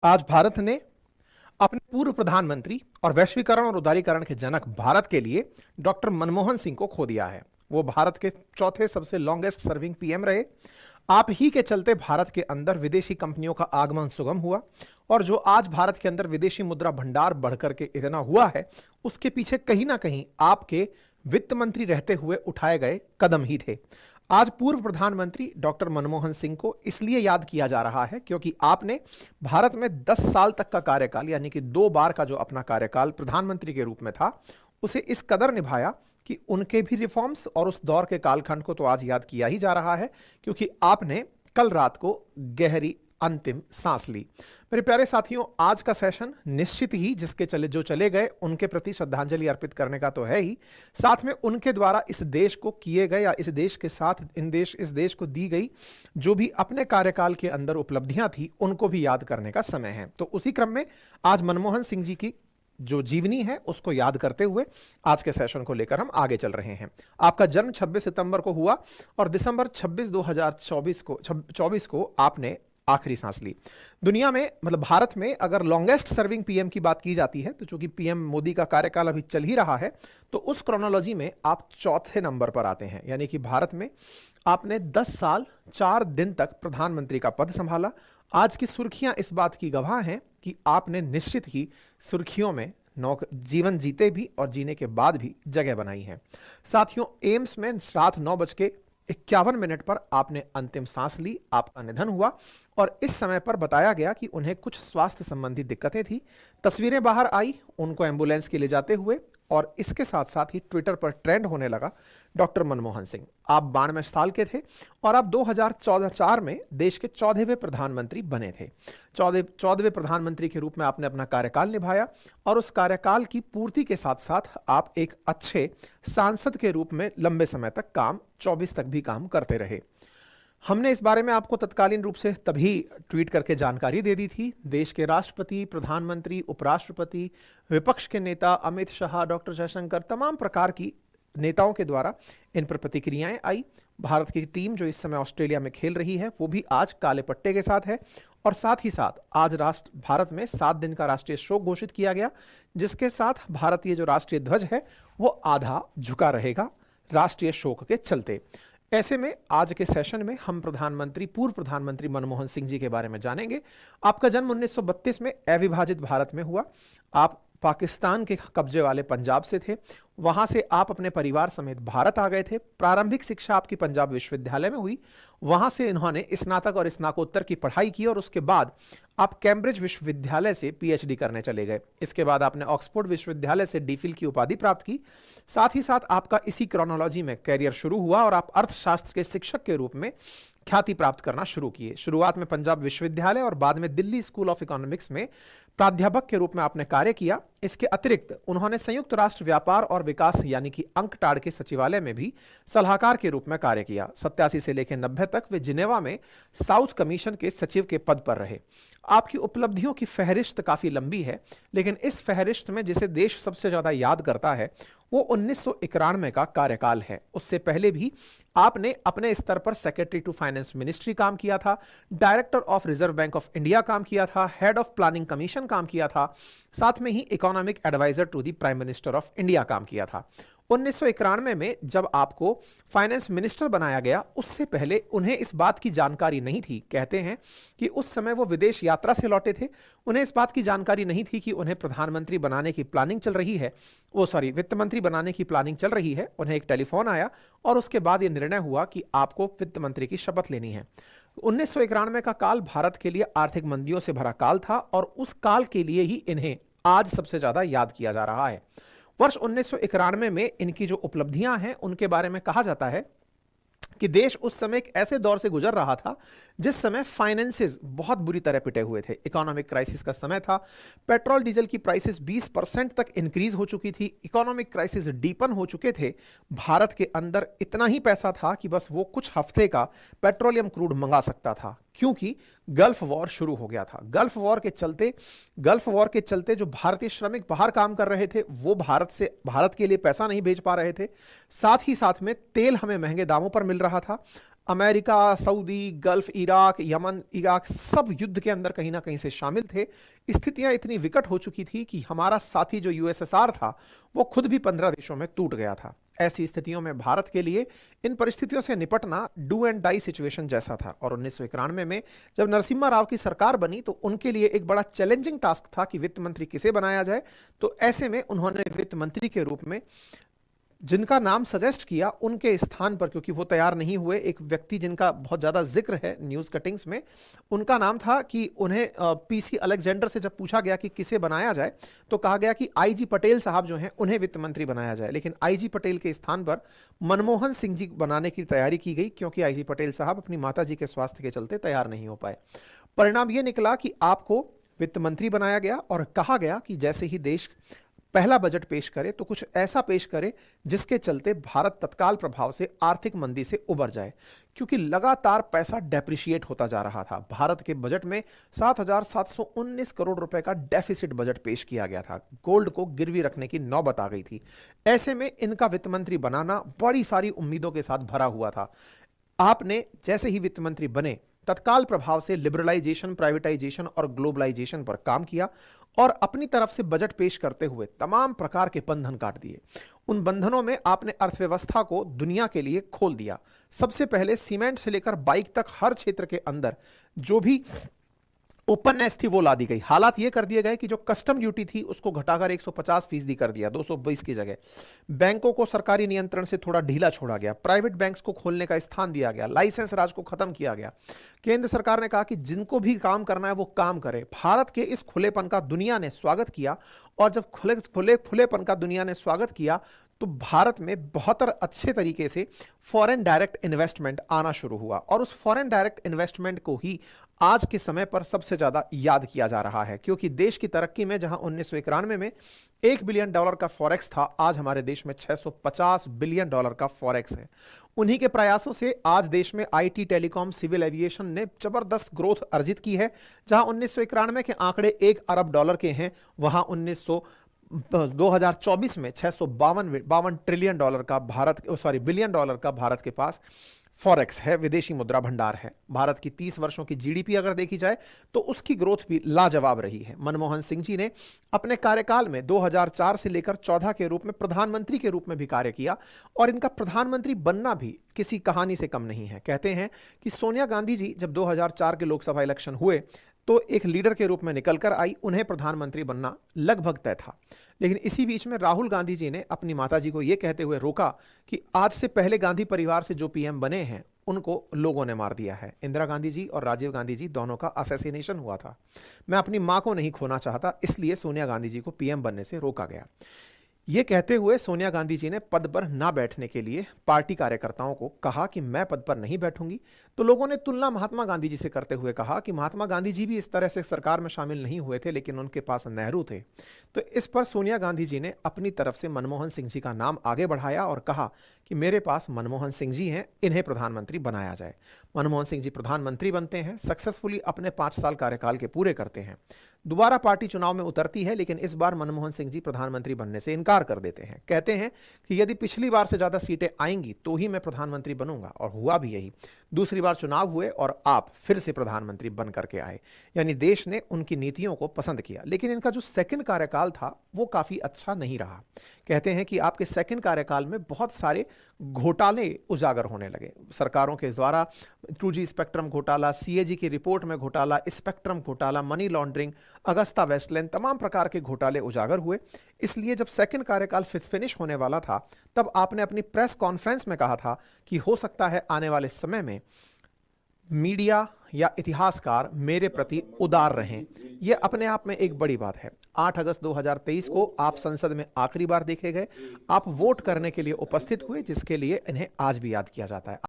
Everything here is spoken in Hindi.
आज भारत ने अपने पूर्व प्रधानमंत्री और वैश्वीकरण और उदारीकरण के जनक भारत के लिए डॉक्टर मनमोहन सिंह को खो दिया है। वो भारत के चौथे सबसे लॉन्गेस्ट सर्विंग पीएम रहे। आप ही के चलते भारत के अंदर विदेशी कंपनियों का आगमन सुगम हुआ और जो आज भारत के अंदर विदेशी मुद्रा भंडार बढ़कर के इतना हुआ है, उसके पीछे कहीं ना कहीं आपके वित्त मंत्री रहते हुए उठाए गए कदम ही थे। आज पूर्व प्रधानमंत्री डॉक्टर मनमोहन सिंह को इसलिए याद किया जा रहा है क्योंकि आपने भारत में 10 साल तक का कार्यकाल, यानी कि 2 बार का जो अपना कार्यकाल प्रधानमंत्री के रूप में था, उसे इस कदर निभाया कि उनके भी रिफॉर्म्स और उस दौर के कालखंड को तो आज याद किया ही जा रहा है, क्योंकि आपने कल रात को गहरी अंतिम सांस ली। मेरे प्यारे साथियों, आज का सेशन निश्चित ही जिसके चले गए उनके प्रति श्रद्धांजलि अर्पित करने का तो है ही, साथ में उनके द्वारा इस देश को किए गए या इस देश के साथ इस देश को दी गई जो भी अपने कार्यकाल के अंदर उपलब्धियां थी, उनको भी याद करने का समय है। तो उसी क्रम में आज मनमोहन सिंह जी की जो जीवनी है उसको याद करते हुए आज के सेशन को लेकर हम आगे चल रहे हैं। आपका जन्म 26 सितंबर को हुआ और दिसंबर 26 2024 को आपने आखिरी सांस ली। दुनिया में, मतलब भारत में, अगर लॉन्गेस्ट सर्विंग पीएम की बात की जाती है तो चूंकि पीएम मोदी का कार्यकाल अभी चल ही रहा है, तो उस क्रोनोलॉजी में आप चौथे नंबर पर आते हैं। यानी कि भारत में आपने 10 साल 4 दिन तक प्रधानमंत्री का पद संभाला। आज की सुर्खियां इस बात की गवाह हैं कि आपने निश्चित ही सुर्खियों में जीवन जीते भी और जीने के बाद भी जगह बनाई है। साथियों, एम्स में रात 9:51 पर आपने अंतिम सांस ली, आपका निधन हुआ और इस समय पर बताया गया कि उन्हें कुछ स्वास्थ्य संबंधी दिक्कतें थी। तस्वीरें बाहर आई उनको एम्बुलेंस के ले जाते हुए, और इसके साथ साथ ही ट्विटर पर ट्रेंड होने लगा डॉक्टर मनमोहन सिंह। आप 92 साल के थे और आप 2014 में देश के 14वें प्रधानमंत्री बने थे। 14वें प्रधानमंत्री के रूप में आपने अपना कार्यकाल निभाया और उस कार्यकाल की पूर्ति के साथ साथ आप एक अच्छे सांसद के रूप में लंबे समय तक 24 तक भी काम करते रहे। हमने इस बारे में आपको तत्कालीन रूप से तभी ट्वीट करके जानकारी दे दी थी। देश के राष्ट्रपति, प्रधानमंत्री, उपराष्ट्रपति, विपक्ष के नेता अमित शाह, डॉक्टर जयशंकर, तमाम प्रकार की नेताओं के द्वारा इन पर प्रतिक्रियाएं आई। भारत की टीम जो इस समय ऑस्ट्रेलिया में खेल रही है वो भी आज काले पट्टे के साथ है और साथ ही साथ आज भारत में 7 दिन का राष्ट्रीय शोक घोषित किया गया, जिसके साथ भारतीय जो राष्ट्रीय ध्वज है वो आधा झुका रहेगा राष्ट्रीय शोक के चलते। ऐसे में आज के सेशन में हम पूर्व प्रधानमंत्री मनमोहन सिंह जी के बारे में जानेंगे। आपका जन्म 1932 में अविभाजित भारत में हुआ। आप पाकिस्तान के कब्जे वाले पंजाब से थे, वहां से आप अपने परिवार समेत भारत आ गए थे। प्रारंभिक शिक्षा आपकी पंजाब विश्वविद्यालय में हुई, वहां से इन्होंने स्नातक और स्नातकोत्तर की पढ़ाई की और उसके बाद आप कैम्ब्रिज विश्वविद्यालय से पीएचडी करने चले गए। इसके बाद आपने ऑक्सफोर्ड विश्वविद्यालय से डीफिल की उपाधि प्राप्त की। साथ ही साथ आपका इसी क्रोनोलॉजी में करियर शुरू हुआ और आप अर्थशास्त्र के शिक्षक के रूप में ख्याति प्राप्त करना शुरू किए। शुरुआत में पंजाब विश्वविद्यालय और बाद में दिल्ली स्कूल ऑफ इकोनॉमिक्स में प्राध्यापक के रूप में आपने कार्य किया। इसके अतिरिक्त उन्होंने संयुक्त राष्ट्र व्यापार और विकास यानी कि अंकटाड के सचिवालय में भी सलाहकार के रूप में कार्य किया। 87 से लेकर 90 तक वे जिनेवा में साउथ कमीशन के सचिव के पद पर रहे। आपकी उपलब्धियों की फहरिस्त काफी लंबी है, लेकिन इस फहरिस्त में जिसे देश सबसे ज्यादा याद करता है वो 1991 का कार्यकाल है। उससे पहले भी आपने अपने स्तर पर सेक्रेटरी टू फाइनेंस मिनिस्ट्री काम किया था, director of reserve bank of India काम किया था, हेड ऑफ प्लानिंग कमीशन काम किया था, साथ में ही economic adviser to the prime minister of India काम किया था। 1991 में जब आपको फाइनेंस मिनिस्टर बनाया गया, उससे पहले उन्हें इस बात की जानकारी नहीं थी। कहते हैं कि उस समय वो विदेश यात्रा से लौटे थे, उन्हें इस बात की जानकारी नहीं थी कि उन्हें प्रधानमंत्री बनाने की प्लानिंग चल रही है, वित्त मंत्री बनाने की प्लानिंग चल रही है। उन्हें एक टेलीफोन आया और उसके बाद यह निर्णय हुआ कि आपको वित्त मंत्री की शपथ लेनी है। 1991 का काल भारत के लिए आर्थिक मंदियों से भरा काल था और उस काल के लिए ही इन्हें आज सबसे ज्यादा याद किया जा रहा है। वर्ष 1991 में इनकी जो उपलब्धियां हैं उनके बारे में कहा जाता है कि देश उस समय एक ऐसे दौर से गुजर रहा था जिस समय फाइनेंसेस बहुत बुरी तरह पिटे हुए थे। इकोनॉमिक क्राइसिस का समय था। पेट्रोल डीजल की प्राइसेस 20% तक इंक्रीज हो चुकी थी। इकोनॉमिक क्राइसिस डीपन हो चुके थे। भारत के अंदर इतना ही पैसा था कि बस वो कुछ हफ्ते का पेट्रोलियम क्रूड मंगा सकता था, क्योंकि गल्फ वॉर शुरू हो गया था। गल्फ वॉर के चलते जो भारतीय श्रमिक बाहर काम कर रहे थे वो भारत के लिए पैसा नहीं भेज पा रहे थे। साथ ही साथ में तेल हमें महंगे दामों पर मिल रहा था। America, Saudi, gulf, Iraq, Yemen, Iraq सब युद्ध के अंदर कहीं ना कहीं से शामिल थे। स्थितियां इतनी विकट हो चुकी थी कि हमारा साथी जो यूएसएसआर था वो खुद भी 15 देशों में टूट गया था। ऐसी स्थितियों में भारत के लिए इन परिस्थितियों से निपटना डू एंड डाई सिचुएशन जैसा था। और 1991 में जब नरसिम्हा राव की सरकार बनी तो उनके लिए एक बड़ा चैलेंजिंग टास्क था कि वित्त मंत्री किसे बनाया जाए। तो ऐसे में उन्होंने वित्त मंत्री के रूप में जिनका नाम सजेस्ट किया उनके स्थान पर, क्योंकि वो तैयार नहीं हुए, एक व्यक्ति जिनका बहुत ज्यादा जिक्र है न्यूज कटिंग्स में, उनका नाम था कि उन्हें पीसी अलेक्जेंडर से जब पूछा गया कि किसे बनाया जाए तो कहा गया कि आईजी पटेल साहब जो हैं उन्हें वित्त मंत्री बनाया जाए। लेकिन आईजी पटेल के स्थान पर मनमोहन सिंह जी बनाने की तैयारी की गई, क्योंकि आईजी पटेल साहब अपनी माता जी के स्वास्थ्य के चलते तैयार नहीं हो पाए। परिणाम यह निकला कि आपको वित्त मंत्री बनाया गया और कहा गया कि जैसे ही देश पहला बजट पेश करे तो कुछ ऐसा पेश करे जिसके चलते भारत तत्काल प्रभाव से आर्थिक मंदी से उबर जाए, क्योंकि लगातार पैसा डेप्रिशिएट होता जा रहा था। भारत के बजट में 7,719 करोड़ रुपए का डेफिसिट बजट पेश किया गया था। गोल्ड को गिरवी रखने की नौबत आ गई थी। ऐसे में इनका वित्त मंत्री बनाना बड़ी सारी उम्मीदों के साथ भरा हुआ था। आपने जैसे ही वित्त मंत्री बने तत्काल प्रभाव से लिबरलाइजेशन, प्राइवेटाइजेशन और ग्लोबलाइजेशन पर काम किया और अपनी तरफ से बजट पेश करते हुए तमाम प्रकार के बंधन काट दिए। उन बंधनों में आपने अर्थव्यवस्था को दुनिया के लिए खोल दिया। सबसे पहले सीमेंट से लेकर बाइक तक हर क्षेत्र के अंदर जो भी ओपननेस थी वो ला दी गई। हालात ये कर दिए गए कि जो कस्टम ड्यूटी थी उसको घटाकर 150% कर दिया, 220 की जगह। बैंकों को सरकारी नियंत्रण से थोड़ा ढीला छोड़ा गया। प्राइवेट बैंक्स को खोलने का स्थान दिया गया। लाइसेंस राज को खत्म किया गया। केंद्र सरकार ने कहा कि जिनको भी काम करना है वो काम करे। भारत के इस खुलेपन का दुनिया ने स्वागत किया और जब खुलेपन का दुनिया ने स्वागत किया तो भारत में बहुत अच्छे तरीके से फॉरेन डायरेक्ट इन्वेस्टमेंट आना शुरू हुआ। और उस फॉरेन डायरेक्ट इन्वेस्टमेंट को ही आज के समय पर सबसे ज्यादा याद किया जा रहा है, क्योंकि देश की तरक्की में जहां 1991 में $1 बिलियन का फॉरेक्स था, आज हमारे देश में $650 बिलियन का फॉरेक्स है। उन्हीं के प्रयासों से आज देश में आईटी, टेलीकॉम, सिविल एविएशन ने जबरदस्त ग्रोथ अर्जित की है। जहां 1991 के आंकड़े $1 अरब के हैं, वहां 2024 में $652 ट्रिलियन का बिलियन का भारत के पास फॉरेक्स है, विदेशी मुद्रा भंडार है। भारत की 30 वर्षों की जीडीपी अगर देखी जाए तो उसकी ग्रोथ भी लाजवाब रही है। मनमोहन सिंह जी ने अपने कार्यकाल में 2004 से लेकर 14 के रूप में प्रधानमंत्री के रूप में भी कार्य किया और इनका प्रधानमंत्री बनना भी किसी कहानी से कम नहीं है। कहते हैं कि सोनिया गांधी जी जब 2004 के लोकसभा इलेक्शन हुए तो एक लीडर के रूप में निकलकर आई, उन्हें प्रधानमंत्री बनना लगभग तय था। लेकिन इसी बीच में राहुल गांधी जी ने अपनी माताजी को यह कहते हुए रोका कि आज से पहले गांधी परिवार से जो पीएम बने हैं उनको लोगों ने मार दिया है। इंदिरा गांधी जी और राजीव गांधी जी दोनों का असैसिनेशन हुआ था। मैं अपनी मां को नहीं खोना चाहता, इसलिए सोनिया गांधी जी को पीएम बनने से रोका गया। यह कहते हुए सोनिया गांधी जी ने पद पर ना बैठने के लिए पार्टी कार्यकर्ताओं को कहा कि मैं पद पर नहीं बैठूंगी। तो लोगों ने तुलना महात्मा गांधी जी से करते हुए कहा कि महात्मा गांधी जी भी इस तरह से सरकार में शामिल नहीं हुए थे, लेकिन उनके पास नेहरू थे। तो इस पर सोनिया गांधी जी ने अपनी तरफ से मनमोहन सिंह जी का नाम आगे बढ़ाया और कहा कि मेरे पास मनमोहन सिंह जी हैं, इन्हें प्रधानमंत्री बनाया जाए। मनमोहन सिंह जी प्रधानमंत्री बनते हैं, सक्सेसफुली अपने 5 साल कार्यकाल के पूरे करते हैं। दोबारा पार्टी चुनाव में उतरती है, लेकिन इस बार मनमोहन सिंह जी प्रधानमंत्री बनने से इनकार कर देते हैं। कहते हैं कि यदि पिछली बार से ज्यादा सीटें आएंगी तो ही मैं प्रधानमंत्री बनूंगा, और हुआ भी यही। दूसरी बार चुनाव हुए और आप फिर से प्रधानमंत्री बन करके आए, यानी देश ने उनकी नीतियों को पसंद किया। लेकिन इनका जो सेकंड कार्यकाल था वो काफी अच्छा नहीं रहा। कहते हैं कि आपके सेकंड कार्यकाल में बहुत सारे घोटाले उजागर होने लगे सरकारों के द्वारा। 2G स्पेक्ट्रम घोटाला, सीएजी की रिपोर्ट में घोटाला, स्पेक्ट्रम घोटाला, मनी लॉन्ड्रिंग, अगस्ता वेस्टलैंड, तमाम प्रकार के घोटाले उजागर हुए। इसलिए जब सेकंड कार्यकाल फिनिश होने वाला था तब आपने अपनी प्रेस कॉन्फ्रेंस में कहा था कि हो सकता है आने वाले समय में मीडिया या इतिहासकार मेरे प्रति उदार रहें। यह अपने आप में एक बड़ी बात है। 8 अगस्त 2023 को आप संसद में आखिरी बार देखे गए। आप वोट करने के लिए उपस्थित हुए, जिसके लिए इन्हें आज भी याद किया जाता है।